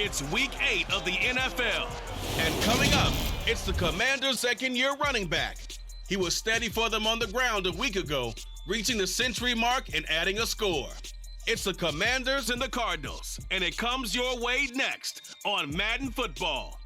It's Week 8 of the NFL. And coming up, it's the Commanders' second-year running back. He was steady for them on the ground a week ago, reaching the century mark and adding a score. It's the Commanders and the Cardinals, and it comes your way next on Madden Football.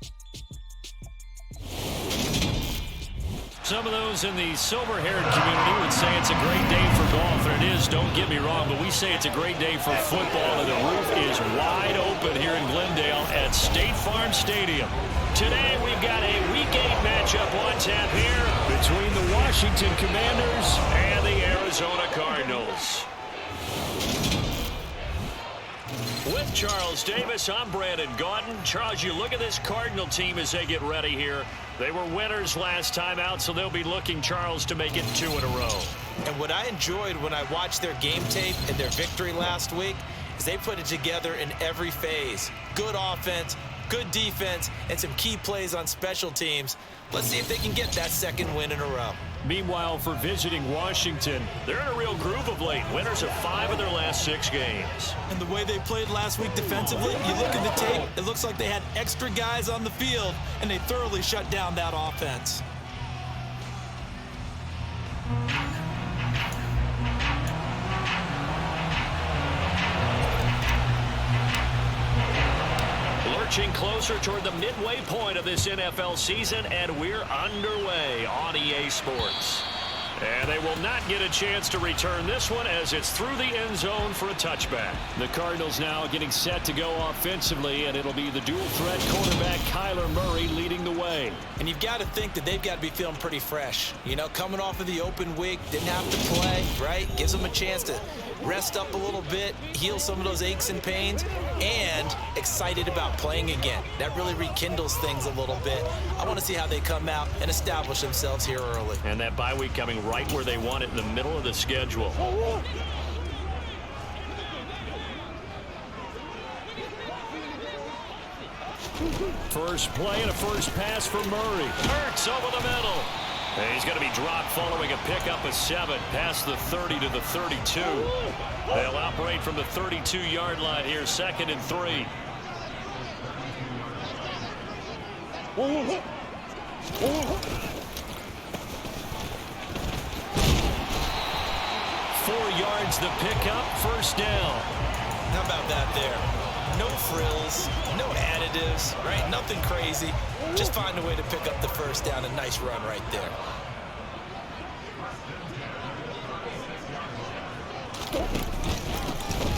Some of those in the silver-haired community would say it's a great day for golf, and it is, don't get me wrong, but we say it's a great day for football, and the roof is wide open here in Glendale at State Farm Stadium. Today we've got a Week 8 matchup on tap here between the Washington Commanders and the Arizona Cardinals. With Charles Davis, I'm Brandon Gaudin. Charles, you look at this Cardinal team as they get ready here. They were winners last time out, so they'll be looking, Charles, to make it 2 in a row. And what I enjoyed when I watched their game tape and their victory last week is they put it together in every phase. Good offense, good defense, and some key plays on special teams. Let's see if they can get that second win in a row. Meanwhile, for visiting Washington, they're in a real groove of late. Winners of 5 of their last 6 games. And the way they played last week defensively, you look at the tape, it looks like they had extra guys on the field, and they thoroughly shut down that offense. Lurching closer toward the midway point of this NFL season, and we're underway on EA Sports. And they will not get a chance to return this one as it's through the end zone for a touchback. The Cardinals now getting set to go offensively, and it'll be the dual-threat quarterback Kyler Murray leading the way. And you've got to think that they've got to be feeling pretty fresh. You know, coming off of the open week, didn't have to play, right? Gives them a chance to rest up a little bit, heal some of those aches and pains, and excited about playing again. That really rekindles things a little bit. I want to see how they come out and establish themselves here early. And that bye week coming right where they want it, in the middle of the schedule. First play and a first pass for Murray. Hurts over the middle. And he's going to be dropped following a pickup of 7 past the 30 to the 32. They'll operate from the 32-yard line here, 2nd and 3. Four yards the pickup, first down. How about that there? No frills, no additives, right? Nothing crazy. Just find a way to pick up the first down. A nice run right there.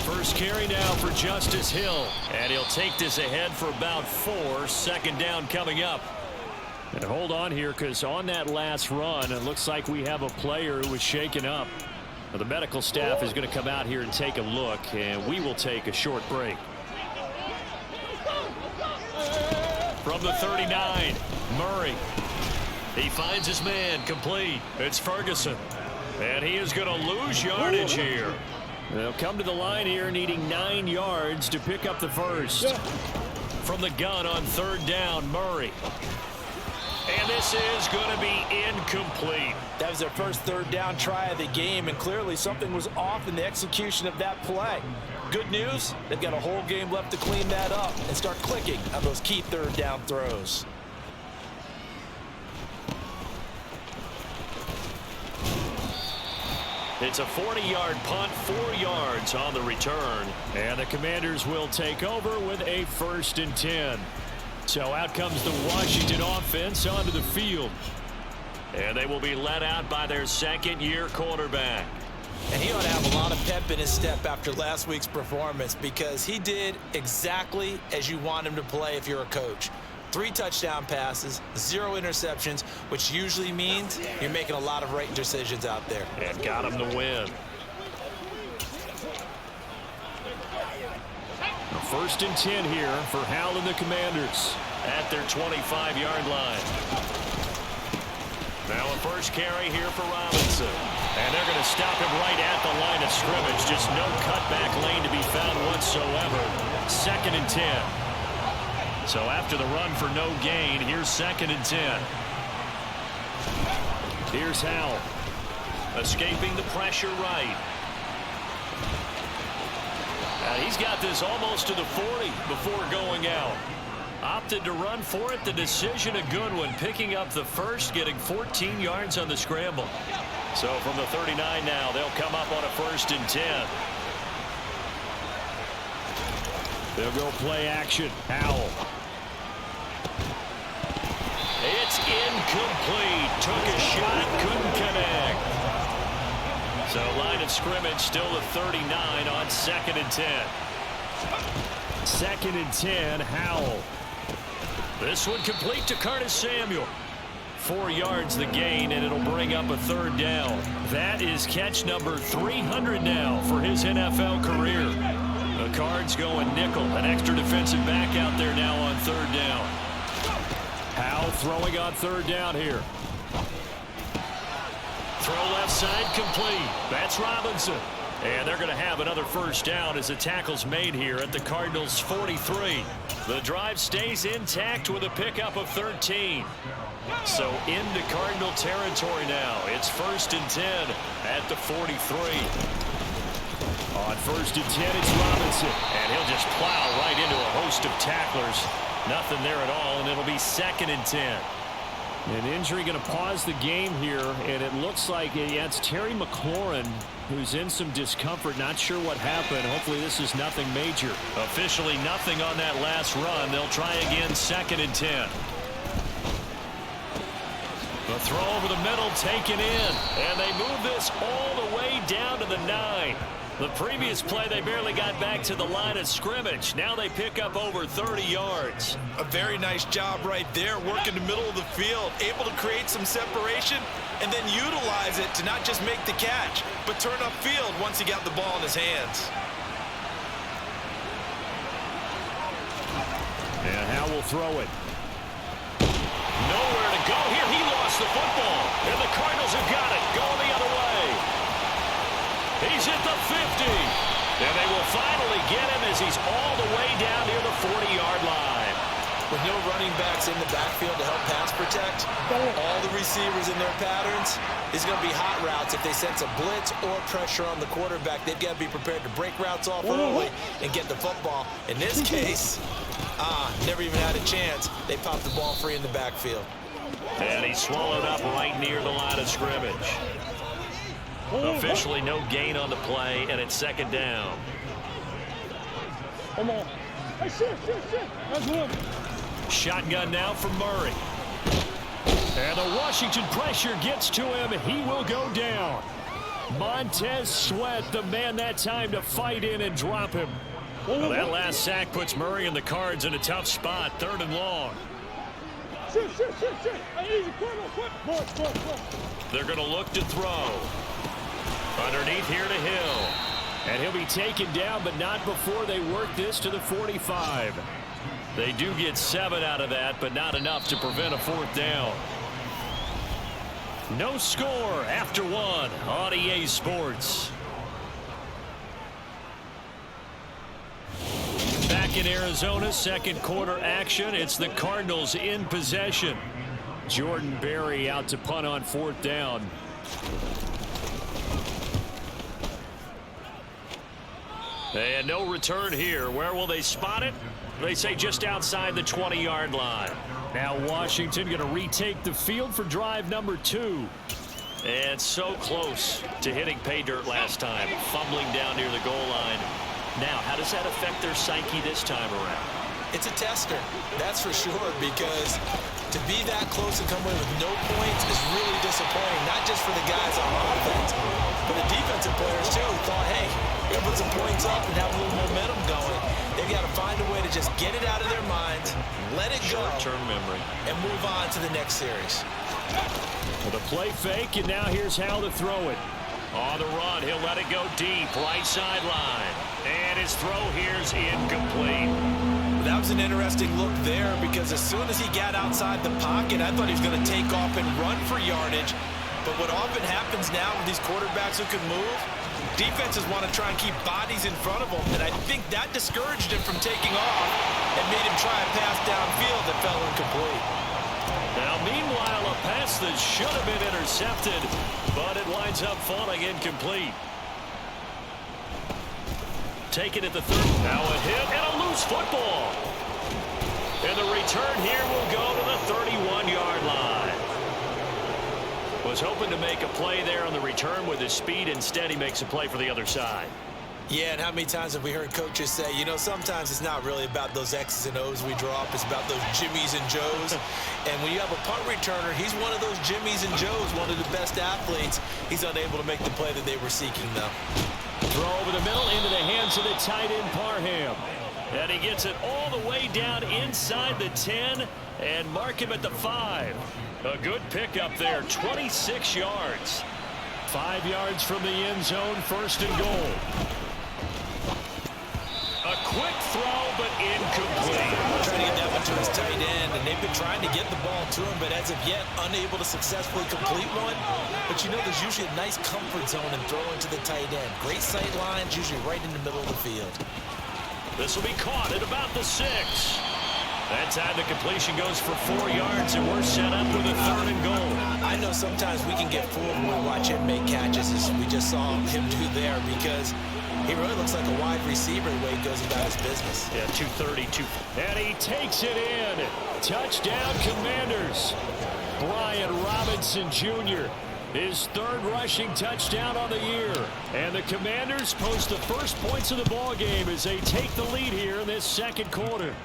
First carry now for Justice Hill. And he'll take this ahead for about 4. 2nd down coming up. And hold on here, because on that last run, it looks like we have a player who was shaken up. Now, the medical staff is going to come out here and take a look, and we will take a short break. From the 39, Murray. He finds his man, complete. It's Ferguson. And he is going to lose yardage here. They'll come to the line here needing 9 yards to pick up the first. From the gun on 3rd down, Murray. And this is going to be incomplete. That was their first 3rd down try of the game, and clearly something was off in the execution of that play. Good news, they've got a whole game left to clean that up and start clicking on those key 3rd down throws. It's a 40-yard punt, 4 yards on the return. And the Commanders will take over with a 1st and 10. So out comes the Washington offense onto the field. And they will be led out by their 2nd-year quarterback. And he ought to have a lot of pep in his step after last week's performance, because he did exactly as you want him to play if you're a coach. 3 touchdown passes, 0 interceptions, which usually means you're making a lot of right decisions out there. And got him the win. 1st and 10 here for Hal and the Commanders at their 25-yard line. Now a first carry here for Robinson. And they're going to stop him right at the line of scrimmage. Just no cutback lane to be found whatsoever. 2nd and 10. So after the run for no gain, here's 2nd and 10. Here's Hal. Escaping the pressure right. He's got this almost to the 40 before going out. Opted to run for it. The decision a good one. Picking up the first, getting 14 yards on the scramble. So from the 39 now, they'll come up on a 1st and 10. They'll go play action. Howell. It's incomplete. Took a shot, couldn't connect. So line of scrimmage still the 39 on 2nd and 10. 2nd and 10, Howell. This one complete to Curtis Samuel. 4 yards the gain, and it'll bring up a 3rd down. That is catch number 300 now for his NFL career. The Cards going nickel. An extra defensive back out there now on 3rd down. Howell throwing on 3rd down here. Throw left side complete. That's Robinson. And they're going to have another 1st down as the tackle's made here at the Cardinals' 43. The drive stays intact with a pickup of 13. So into Cardinal territory now. It's 1st and 10 at the 43. On 1st and 10, it's Robinson. And he'll just plow right into a host of tacklers. Nothing there at all, and it'll be 2nd and 10. An injury going to pause the game here, and it looks like it's Terry McLaurin who's in some discomfort. Not sure what happened. Hopefully this is nothing major. Officially nothing on that last run. They'll try again 2nd and 10. The throw over the middle taken in, and they move this all the way down to the 9. The previous play, they barely got back to the line of scrimmage. Now they pick up over 30 yards. A very nice job right there, working the middle of the field, able to create some separation and then utilize it to not just make the catch, but turn upfield once he got the ball in his hands. And Howell will throw it. Nowhere to go here. He lost the football, and the Cardinals have got it. Going the other way. He's at the 50. And they will finally get him as he's all the way down near the 40-yard line. With no running backs in the backfield to help pass protect, all the receivers in their patterns, is going to be hot routes. If they sense a blitz or pressure on the quarterback, they've got to be prepared to break routes off early and get the football. In this case, never even had a chance. They popped the ball free in the backfield. And he's swallowed up right near the line of scrimmage. Officially no gain on the play, and it's 2nd down. Come on. Hey, shit. That's one. Shotgun now for Murray. And the Washington pressure gets to him. He will go down. Montez Sweat, the man that time to fight in and drop him. Well, that last sack puts Murray and the Cards in a tough spot. 3rd and long. Shit. Hey, easy. Come. They're going to look to throw. Underneath here to Hill. And he'll be taken down, but not before they work this to the 45. They do get 7 out of that, but not enough to prevent a 4th down. No score after 1 on EA Sports. Back in Arizona, 2nd quarter action. It's the Cardinals in possession. Jordan Berry out to punt on 4th down. And no return here. Where will they spot it? They say just outside the 20-yard line. Now Washington going to retake the field for drive number 2. And so close to hitting pay dirt last time. Fumbling down near the goal line. Now, how does that affect their psyche this time around? It's a tester, that's for sure, because to be that close and come away with no points is really disappointing, not just for the guys on offense, but the defensive players, too, who thought, hey, we're going to put some points up and have a little momentum going. They've got to find a way to just get it out of their minds, let it go, short-term memory, and move on to the next series. With a play fake, and now here's how to throw it. On the run, he'll let it go deep, right sideline. And his throw here's incomplete. That was an interesting look there because as soon as he got outside the pocket, I thought he was going to take off and run for yardage. But what often happens now with these quarterbacks who can move, defenses want to try and keep bodies in front of them. And I think that discouraged him from taking off and made him try a pass downfield that fell incomplete. Now, meanwhile, a pass that should have been intercepted, but it winds up falling incomplete. Taken at the 30. Now a hit and a loose football. And the return here will go to the 31-yard line. Was hoping to make a play there on the return with his speed. Instead, he makes a play for the other side. Yeah, and how many times have we heard coaches say, you know, sometimes it's not really about those X's and O's we draw up. It's about those Jimmies and Joes. And when you have a punt returner, he's one of those Jimmies and Joes, one of the best athletes. He's unable to make the play that they were seeking, though. Throw over the middle into the hands of the tight end, Parham. And he gets it all the way down inside the 10 and mark him at the 5. A good pickup there, 26 yards. 5 yards from the end zone, 1st and goal. A quick throw, but incomplete. Trying to get that one to his tight end, and they've been trying to get the ball to him, but as of yet, unable to successfully complete one. But you know, there's usually a nice comfort zone in throwing to the tight end. Great sight lines, usually right in the middle of the field. This will be caught at about the 6. That time the completion goes for 4 yards, and we're set up with a 3rd and goal. I know sometimes we can get fooled when we watch him make catches, as we just saw him do there, because he really looks like a wide receiver the way he goes about his business. Yeah, 232. And he takes it in. Touchdown, Commanders. Brian Robinson Jr., his 3rd rushing touchdown on the year. And the Commanders post the first points of the ball game as they take the lead here in this 2nd quarter.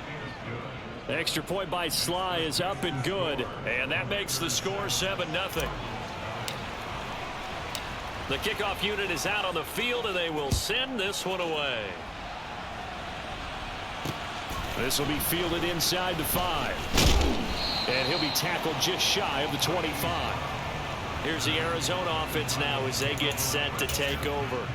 The extra point by Sly is up and good, and that makes the score 7-0. The kickoff unit is out on the field, and they will send this one away. This will be fielded inside the 5. And he'll be tackled just shy of the 25. Here's the Arizona offense now as they get set to take over.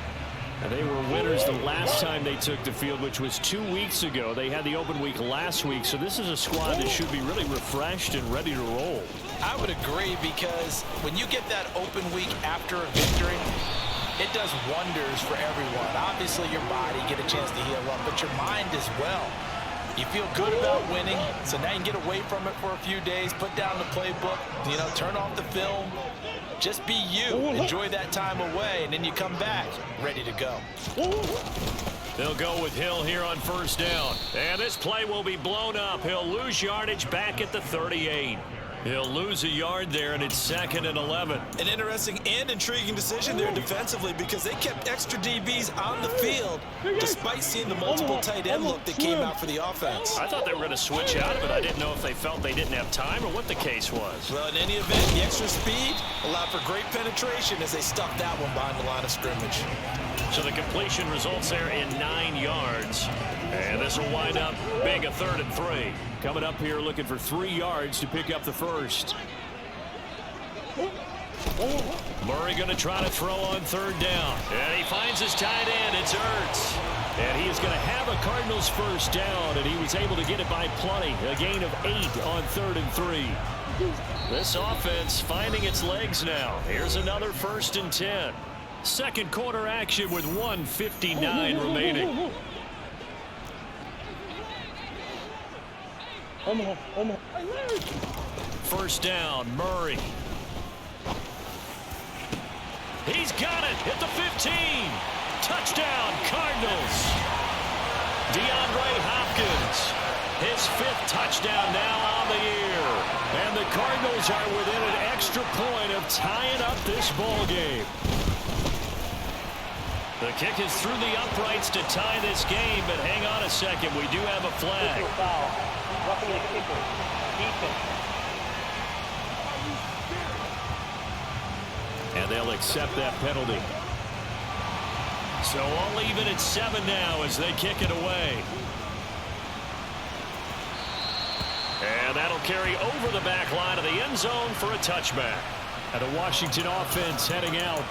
And they were winners the last time they took the field, which was 2 weeks ago. They had the open week last week, so this is a squad that should be really refreshed and ready to roll. I would agree, because when you get that open week after a victory, it does wonders for everyone. Obviously, your body get a chance to heal up, but your mind as well. You feel good about winning, so now you can get away from it for a few days, put down the playbook, you know, turn off the film. Just be you. Enjoy that time away, and then you come back ready to go. They'll go with Hill here on 1st down. And this play will be blown up. He'll lose yardage back at the 38. He'll lose a yard there, and it's 2nd and 11. An interesting and intriguing decision there defensively, because they kept extra DBs on the field despite seeing the multiple tight end look that came out for the offense. I thought they were going to switch out of it. I didn't know if they felt they didn't have time or what the case was. Well, in any event, the extra speed allowed for great penetration as they stuffed that one behind the line of scrimmage. So the completion results there in 9 yards. And this will wind up being a 3rd and 3. Coming up here looking for 3 yards to pick up the 1st. Murray going to try to throw on 3rd down. And he finds his tight end. It's Ertz. And he is going to have a Cardinals 1st down, and he was able to get it by plenty. A gain of 8 on 3rd and 3. This offense finding its legs now. Here's another 1st and 10. 2nd quarter action with 1:59 remaining. First down, Murray. He's got it at the 15. Touchdown, Cardinals. DeAndre Hopkins, his 5th touchdown now on the year. And the Cardinals are within an extra point of tying up this ball game. The kick is through the uprights to tie this game, but hang on a second. We do have a flag. And they'll accept that penalty. So I'll leave it at 7 now as they kick it away. And that'll carry over the back line of the end zone for a touchback. And the Washington offense heading out.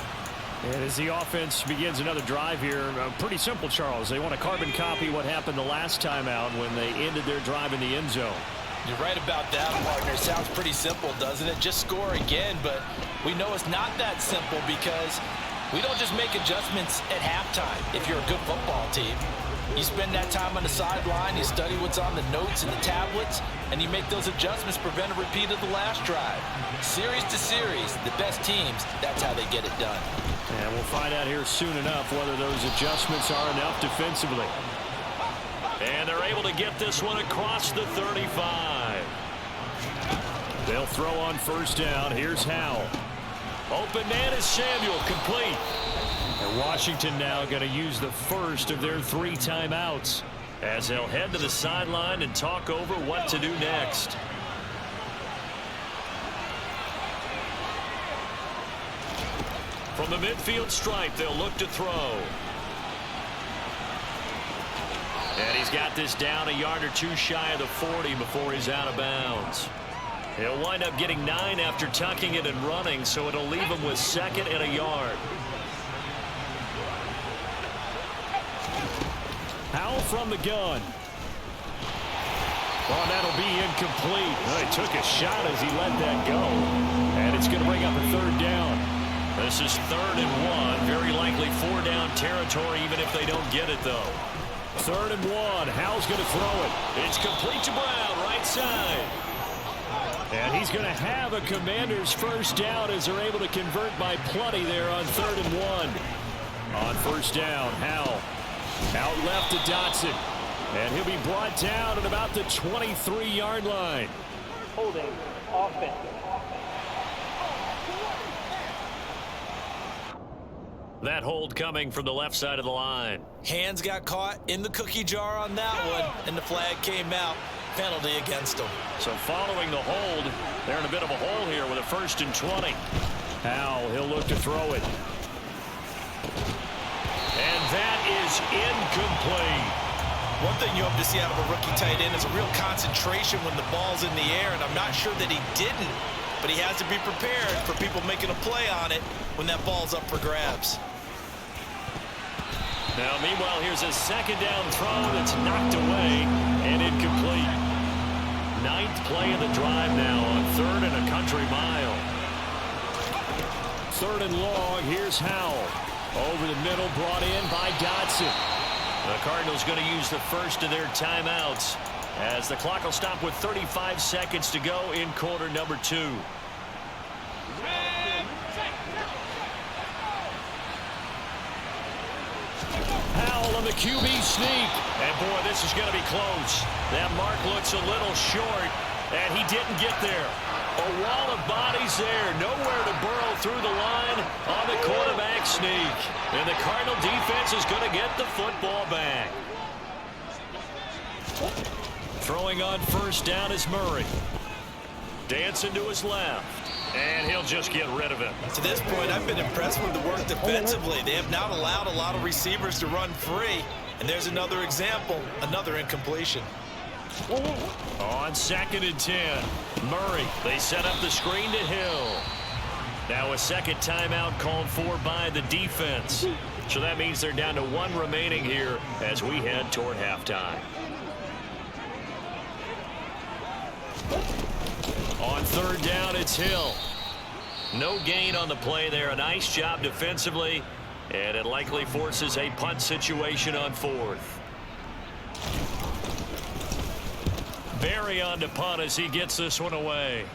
And as the offense begins another drive here, pretty simple, Charles. They want to carbon copy what happened the last time out when they ended their drive in the end zone. You're right about that, partner. Sounds pretty simple, doesn't it? Just score again, but we know it's not that simple, because we don't just make adjustments at halftime if you're a good football team. You spend that time on the sideline, you study what's on the notes and the tablets, and you make those adjustments to prevent a repeat of the last drive. Series to series, the best teams, that's how they get it done. And we'll find out here soon enough whether those adjustments are enough defensively. And they're able to get this one across the 35. They'll throw on first down. Here's Howell. Open man is Samuel, complete. And Washington now going to use the first of their 3 timeouts as they'll head to the sideline and talk over what to do next. From the midfield stripe, they'll look to throw. And he's got this down a yard or 2 shy of the 40 before he's out of bounds. He'll wind up getting 9 after tucking it and running, so it'll leave him with 2nd and a yard. Howell from the gun. Oh, that'll be incomplete. He took a shot as he let that go. And it's going to bring up a 3rd down. This is 3rd and 1. Very likely 4-down territory, even if they don't get it, though. 3rd and 1. Howell's going to throw it. It's complete to Brown, right side. And he's going to have a Commanders first down as they're able to convert by plenty there on 3rd and 1. On first down, Howell out left to Dotson. And he'll be brought down at about the 23-yard line. Holding offense. That hold coming from the left side of the line. Hands got caught in the cookie jar on that one, and the flag came out. Penalty against them. So following the hold, they're in a bit of a hole here with a 1st and 20. Howell, he'll look to throw it. And that is incomplete. One thing you hope to see out of a rookie tight end is a real concentration when the ball's in the air, and I'm not sure that he didn't, but he has to be prepared for people making a play on it when that ball's up for grabs. Now, meanwhile, here's a 2nd down throw that's knocked away and incomplete. 9th play of the drive now on 3rd and a country mile. 3rd and long. Here's Howell. Over the middle, brought in by Dotson. The Cardinals going to use the first of their timeouts as the clock will stop with 35 seconds to go in quarter number 2. Howell on the QB sneak. And boy, this is going to be close. That mark looks a little short, and he didn't get there. A wall of bodies there. Nowhere to burrow through the line on the quarterback sneak. And the Cardinal defense is going to get the football back. Throwing on first down is Murray. Dancing to his left. And he'll just get rid of it. To this point, I've been impressed with the work defensively. They have not allowed a lot of receivers to run free. And there's another example, another incompletion. On 2nd and 10, Murray, they set up the screen to Hill. Now a 2nd timeout called for by the defense. So that means they're down to 1 remaining here as we head toward halftime. On 3rd down, it's Hill. No gain on the play there. A nice job defensively, and it likely forces a punt situation on 4th. Barry on to punt as he gets this one away.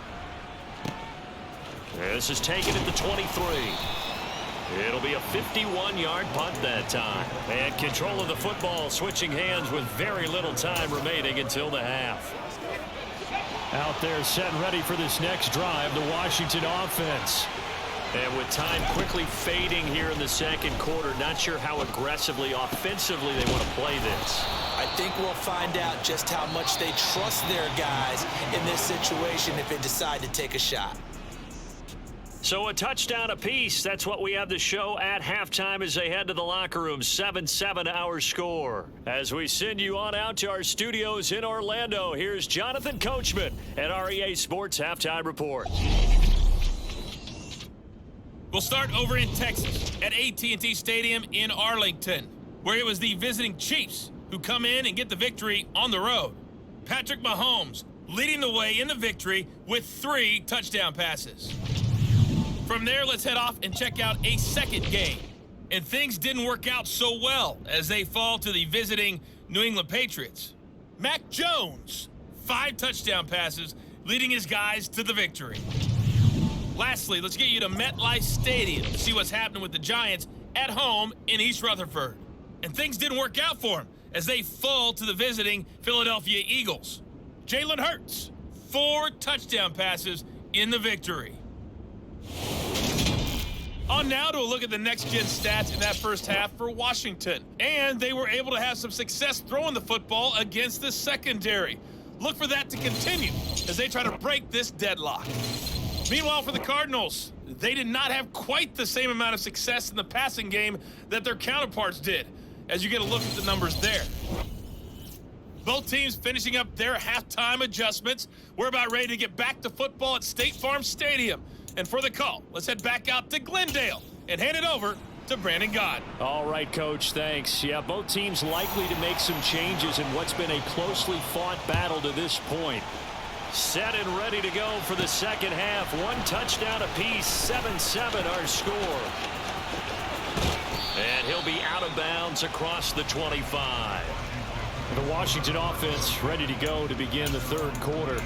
This is taken at the 23. It'll be a 51-yard punt that time. And control of the football switching hands with very little time remaining until the half. Out there set and ready for this next drive, the Washington offense. And with time quickly fading here in the 2nd quarter, not sure how aggressively, offensively they want to play this. I think we'll find out just how much they trust their guys in this situation if they decide to take a shot. So a touchdown apiece. That's what we have to show at halftime as they head to the locker room. 7-7 our score. As we send you on out to our studios in Orlando, here's Jonathan Coachman at our EA Sports Halftime Report. We'll start over in Texas at AT&T Stadium in Arlington, where it was the visiting Chiefs who come in and get the victory on the road. Patrick Mahomes leading the way in the victory with 3 touchdown passes. From there, let's head off and check out a second game and things didn't work out so well as they fall to the visiting New England Patriots. Mac Jones, 5 touchdown passes, leading his guys to the victory. Lastly, let's get you to MetLife Stadium to see what's happening with the Giants at home in East Rutherford. And things didn't work out for them as they fall to the visiting Philadelphia Eagles. Jalen Hurts, 4 touchdown passes in the victory. On now to a look at the next-gen stats in that first half for Washington. And they were able to have some success throwing the football against the secondary. Look for that to continue as they try to break this deadlock. Meanwhile, for the Cardinals, they did not have quite the same amount of success in the passing game that their counterparts did, as you get a look at the numbers there. Both teams finishing up their halftime adjustments. We're about ready to get back to football at State Farm Stadium. And for the call, let's head back out to Glendale and hand it over to Brandon Gott. All right, Coach, thanks. Yeah, both teams likely to make some changes in what's been a closely fought battle to this point. Set and ready to go for the second half. 1 touchdown apiece, 7-7 our score. And he'll be out of bounds across the 25. The Washington offense ready to go to begin the third quarter.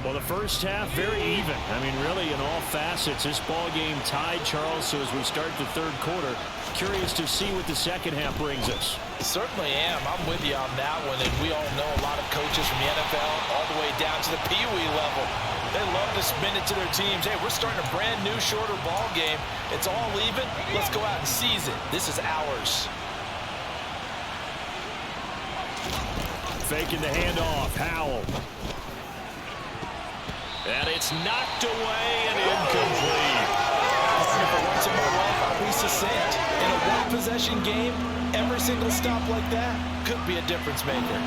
Well, the first half, very even. I mean, really, in all facets, this ball game tied, Charles. So as we start the third quarter, curious to see what the second half brings us. Certainly am. I'm with you on that one. And we all know a lot of coaches from the NFL all the way down to the Pee Wee level. They love to spin it to their teams. Hey, we're starting a brand new, shorter ball game. It's all even. Let's go out and seize it. This is ours. Faking the handoff. Howell. And it's knocked away and incomplete. For once in my life, I'll be succinct. In a one-possession game, every single stop like that could be a difference maker.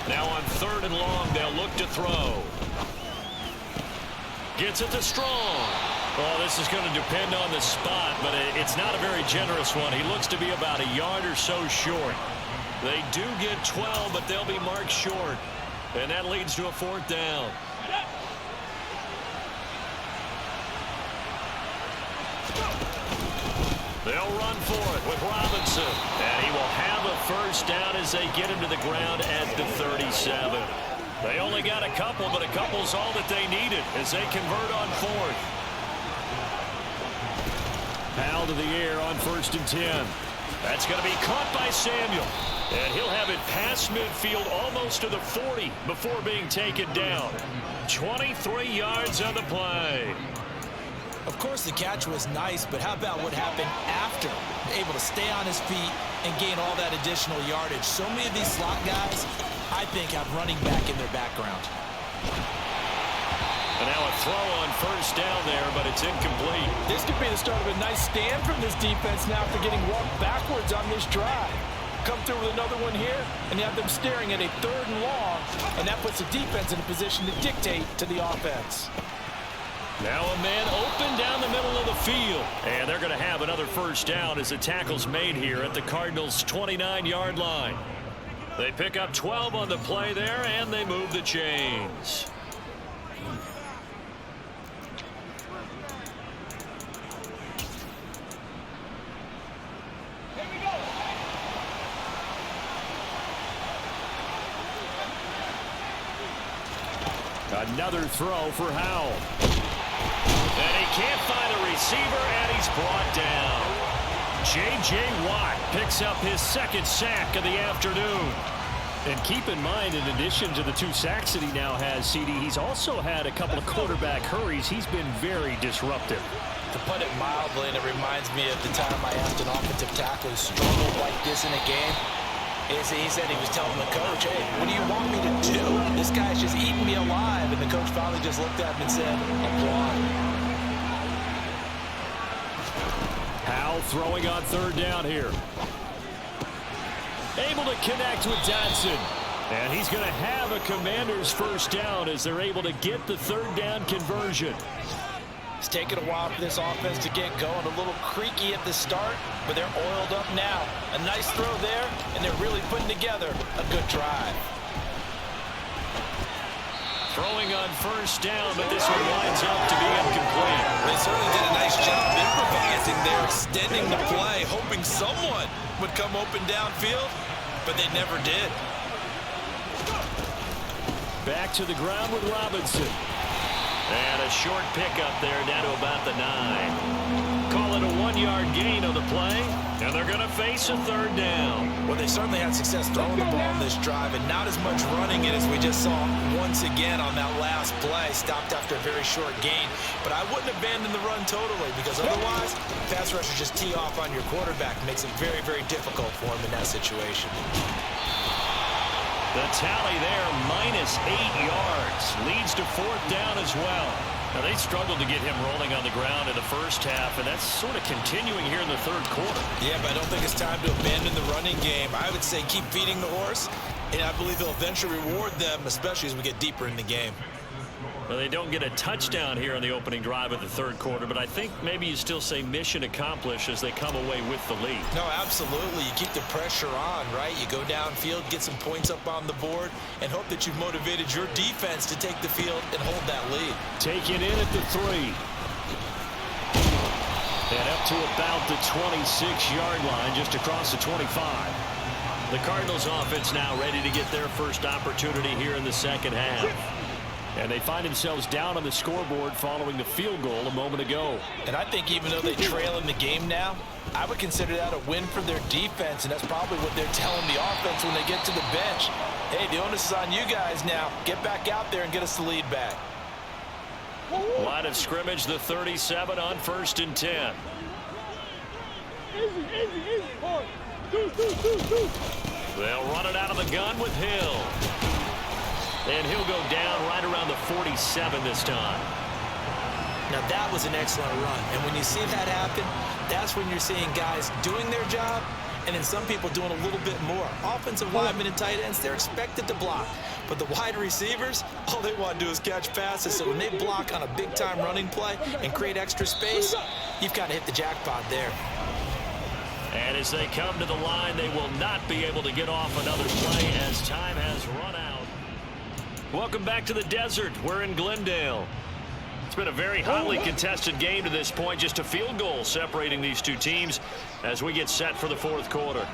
Now on 3rd and long, they'll look to throw. Gets it to Strong. Well, this is going to depend on the spot, but it's not a very generous one. He looks to be about a yard or so short. They do get 12, but they'll be marked short. And that leads to a 4th down. They'll run for it with Robinson. And he will have a first down as they get him to the ground at the 37. They only got a couple, but a couple's all that they needed as they convert on 4th. Powell to the air on 1st and 10. That's going to be caught by Samuel. And he'll have it past midfield almost to the 40 before being taken down. 23 yards on the play. Of course, the catch was nice, but how about what happened after? Able to stay on his feet and gain all that additional yardage. So many of these slot guys, I think, have running back in their background. And now a throw on 1st down there, but it's incomplete. This could be the start of a nice stand from this defense now after getting walked backwards on this drive. Come through with another one here, and you have them staring at a 3rd and long, and that puts the defense in a position to dictate to the offense. Now a man open down the middle of the field. And they're going to have another first down as the tackle's made here at the Cardinals' 29-yard line. They pick up 12 on the play there, and they move the chains. Another throw for Howell. And he can't find a receiver, and he's brought down. J.J. Watt picks up his 2nd sack of the afternoon. And keep in mind, in addition to the 2 sacks that he now has, CD, he's also had a couple of quarterback hurries. He's been very disruptive. To put it mildly, and it reminds me of the time I asked an offensive tackle who struggled like this in a game. He said he was telling the coach, hey, what do you want me to do? This guy's just eating me alive. And the coach finally just looked at him and said, applaud. Howell throwing on 3rd down here. Able to connect with Dotson. And he's going to have a Commander's first down as they're able to get the 3rd down conversion. It's taken a while for this offense to get going. A little creaky at the start, but they're oiled up now. A nice throw there, and they're really putting together a good drive. Throwing on first down, but this one winds up to be incomplete. They certainly did a nice job improvising there, extending the play, hoping someone would come open downfield, but they never did. Back to the ground with Robinson. And a short pickup there down to about the 9. Call it a 1-yard gain on the play, and they're going to face a third down. Well, they certainly had success throwing the ball in this drive, and not as much running it as we just saw once again on that last play. Stopped after a very short gain. But I wouldn't abandon the run totally, because otherwise, pass rushers just tee off on your quarterback. Makes it very, very difficult for him in that situation. The tally there, minus 8 yards. Leads to fourth down as well. Now, they struggled to get him rolling on the ground in the first half, and that's sort of continuing here in the third quarter. Yeah, but I don't think it's time to abandon the running game. I would say keep feeding the horse, and I believe he'll eventually reward them, especially as we get deeper in the game. Well, they don't get a touchdown here on the opening drive of the third quarter, but I think maybe you still say mission accomplished as they come away with the lead. No, absolutely. You keep the pressure on, right? You go downfield, get some points up on the board, and hope that you've motivated your defense to take the field and hold that lead. Take it in at the 3. And up to about the 26-yard line, just across the 25. The Cardinals offense now ready to get their first opportunity here in the second half. And they find themselves down on the scoreboard following the field goal a moment ago. And I think even though they trail in the game now, I would consider that a win for their defense, and that's probably what they're telling the offense when they get to the bench. Hey, the onus is on you guys now. Get back out there and get us the lead back. Line of scrimmage, the 37 on 1st and 10. Easy. Hard. Do. They'll run it out of the gun with Hill. And he'll go down right around the 47 this time. Now, that was an excellent run. And when you see that happen, that's when you're seeing guys doing their job and then some people doing a little bit more. Offensive linemen and tight ends, they're expected to block. But the wide receivers, all they want to do is catch passes. So when they block on a big-time running play and create extra space, you've got to hit the jackpot there. And as they come to the line, they will not be able to get off another play as time has run out. Welcome back to the desert. We're in Glendale. It's been a very hotly contested game to this point. Just a field goal separating these two teams as we get set for the fourth quarter.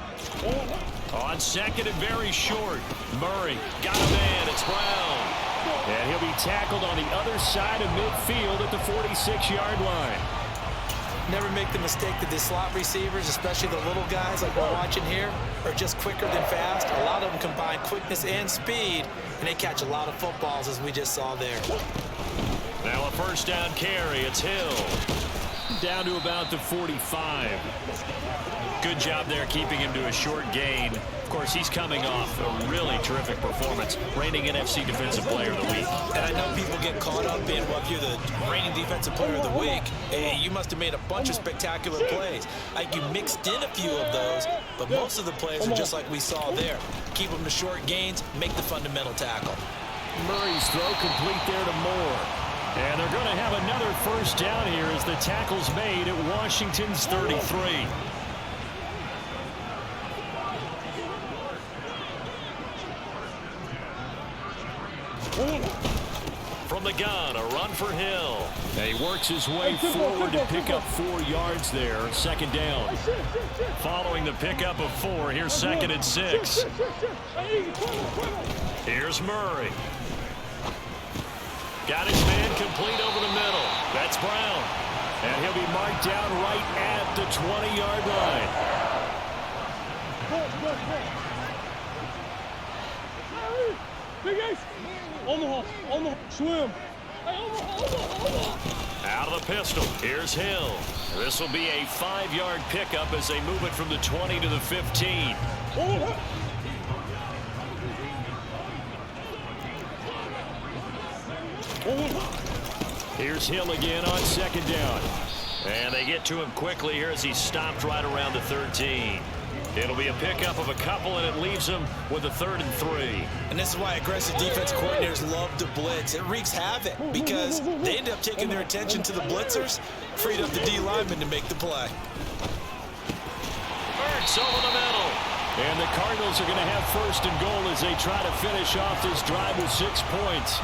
On second and very short, Murray got a man. It's Brown. And he'll be tackled on the other side of midfield at the 46-yard line. Never make the mistake that the slot receivers, especially the little guys like we're watching here, are just quicker than fast. A lot of them combine quickness and speed, and they catch a lot of footballs, as we just saw there. Now a first down carry. It's Hill. Down to about the 45. Good job there keeping him to a short gain. Of course, he's coming off a really terrific performance. Reigning NFC Defensive Player of the Week. And I know people get caught up in, well, if you're the reigning Defensive Player of the Week, hey, you must have made a bunch of spectacular plays. Like you mixed in a few of those, but most of the plays are just like we saw there. Keep them to short gains, make the fundamental tackle. Murray's throw complete there to Moore. And they're going to have another first down here as the tackle's made at Washington's 33. From the gun, a run for Hill. And he works his way forward to pick up 4 yards there. Second down. Following the pickup of 4, here's second and 6. Here's Murray. Got his man complete over the middle. That's Brown. And he'll be marked down right at the 20-yard line. Big Ace. Omaha. Swim. Out of the pistol. Here's Hill. This will be a 5-yard pickup as they move it from the 20 to the 15. Here's Hill again on second down. And they get to him quickly here as he's stopped right around the 13. It'll be a pickup of a couple, and it leaves them with a 3rd and 3. And this is why aggressive defense coordinators love to blitz. It wreaks havoc because they end up taking their attention to the blitzers, freed up the D lineman to make the play. Ertz over the middle. And the Cardinals are going to have 1st and goal as they try to finish off this drive with 6 points.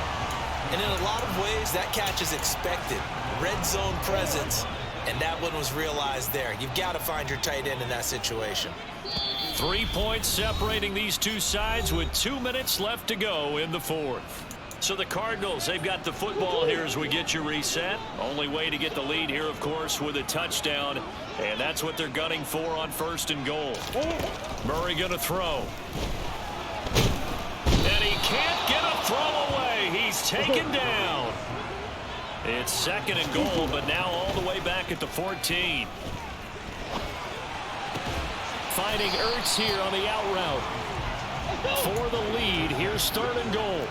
And in a lot of ways, that catch is expected. Red zone presence, and that one was realized there. You've got to find your tight end in that situation. 3 points separating these two sides with 2 minutes left to go in the fourth. So the Cardinals, they've got the football here as we get you reset. Only way to get the lead here, of course, with a touchdown. And that's what they're gunning for on 1st and goal. Murray going to throw. And he can't get a throw away. He's taken down. It's 2nd and goal, but now all the way back at the 14. Finding Ertz here on the out route. For the lead, here's 3rd and goal.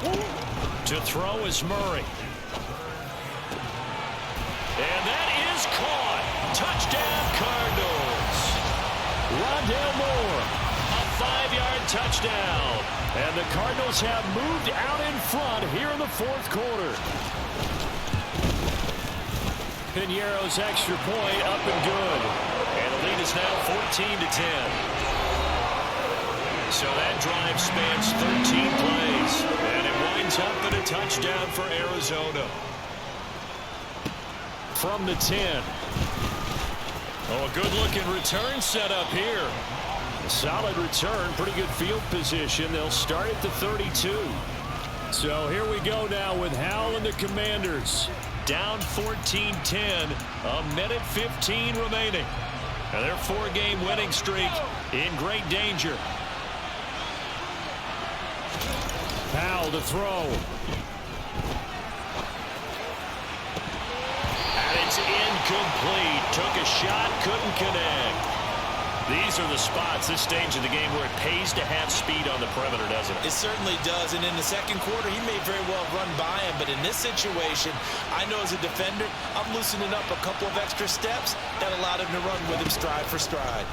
To throw is Murray. And that is caught. Touchdown, Cardinals. Rondale Moore, a 5-yard touchdown. And the Cardinals have moved out in front here in the 4th quarter. Piñeiro's extra point up and good. And the lead is now 14-10. So that drive spans 13 plays, and it winds up in a touchdown for Arizona. From the 10. Oh, a good-looking return set up here. A solid return, pretty good field position. They'll start at the 32. So here we go now with Howell and the Commanders. Down 14-10, a minute 15 remaining. And their 4-game winning streak in great danger. Powell to throw. And it's incomplete. Took a shot, couldn't connect. These are the spots, this stage of the game, where it pays to have speed on the perimeter, doesn't it? It certainly does, and in the 2nd quarter, he may very well run by him, but in this situation, I know as a defender, I'm loosening up a couple of extra steps that allowed him to run with him stride for stride.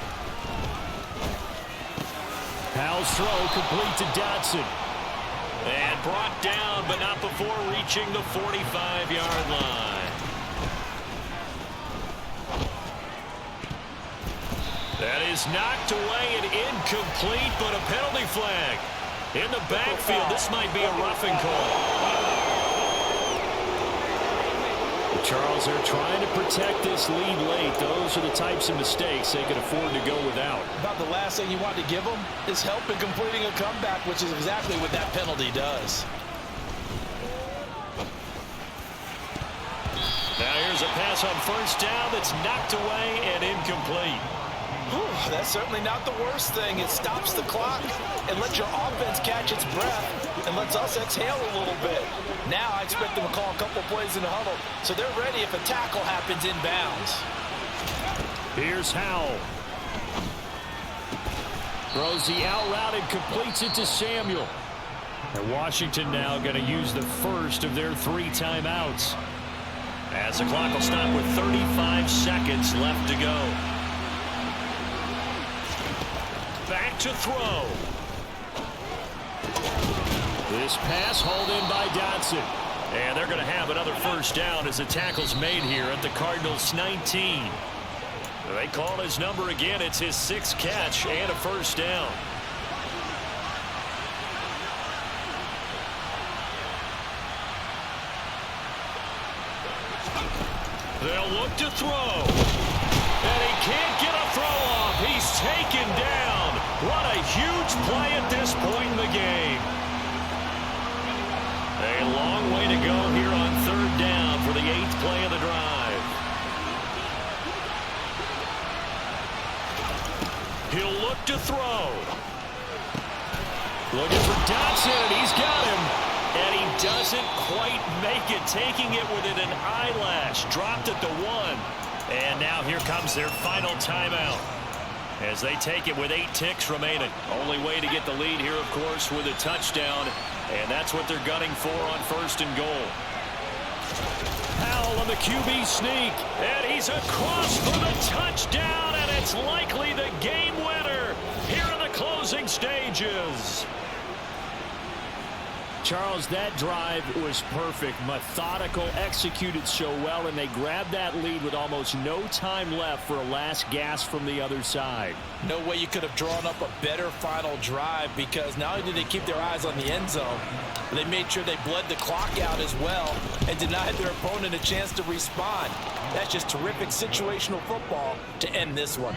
Powell's throw complete to Dotson. And brought down, but not before reaching the 45-yard line. That is knocked away and incomplete, but a penalty flag. In the backfield, this might be a roughing call. Charles, they're trying to protect this lead late. Those are the types of mistakes they can afford to go without. About the last thing you want to give them is help in completing a comeback, which is exactly what that penalty does. Now here's a pass on 1st down that's knocked away and incomplete. Whew, that's certainly not the worst thing. It stops the clock and lets your offense catch its breath and lets us exhale a little bit. Now I expect them to call a couple plays in the huddle, so they're ready if a tackle happens inbounds. Here's Howell. Throws the out route and completes it to Samuel. And Washington now going to use the first of their 3 timeouts. As the clock will stop with 35 seconds left to go. Back to throw. This pass hauled in by Dotson. And they're going to have another 1st down as the tackle's made here at the Cardinals' 19. They call his number again. It's his 6th catch and a 1st down. They'll look to throw. And he can't get a throw off. He's taken down. What a huge play at this point in the game. A long way to go here on 3rd down for the 8th play of the drive. He'll look to throw. Looking for Dotson, and he's got him. And he doesn't quite make it, taking it within an eyelash. Dropped at the 1. And now here comes their final timeout as they take it with 8 ticks remaining. Only way to get the lead here, of course, with a touchdown. And that's what they're gunning for on 1st and goal. Howell on the QB sneak. And he's across for the touchdown. And it's likely the game winner here in the closing stages. Charles, that drive was perfect, methodical, executed so well, and they grabbed that lead with almost no time left for a last gasp from the other side. No way you could have drawn up a better final drive, because not only did they keep their eyes on the end zone, but they made sure they bled the clock out as well and denied their opponent a chance to respond. That's just terrific situational football to end this one.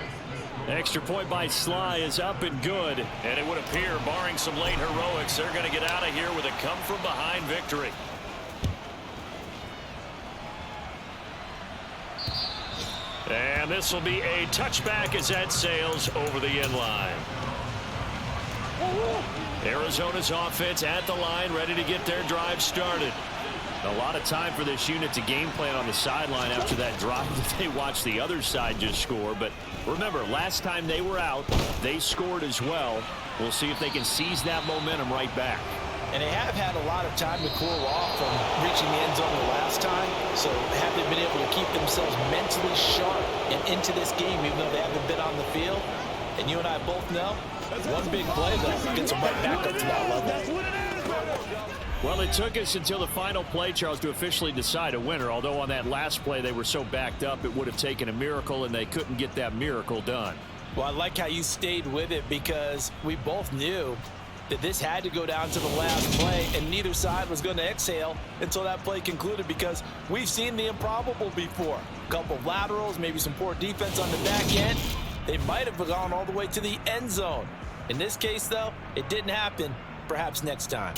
Extra point by Sly is up and good. And it would appear, barring some late heroics, they're going to get out of here with a come-from-behind victory. And this will be a touchback as that sails over the end line. Arizona's offense at the line, ready to get their drive started. A lot of time for this unit to game plan on the sideline after that drive that they watched the other side just score. But remember, last time they were out, they scored as well. We'll see if they can seize that momentum right back. And they have had a lot of time to cool off from reaching the end zone the last time. So have they been able to keep themselves mentally sharp and into this game, even though they haven't been on the field? And you and I both know, one big play, though, gets them right back up to that level. Well, it took us until the final play, Charles, to officially decide a winner. Although on that last play they were so backed up, it would have taken a miracle, and they couldn't get that miracle done. Well, I like how you stayed with it, because we both knew that this had to go down to the last play, and neither side was going to exhale until that play concluded, because we've seen the improbable before. A couple of laterals, maybe some poor defense on the back end. They might have gone all the way to the end zone. In this case, though, it didn't happen. Perhaps next time.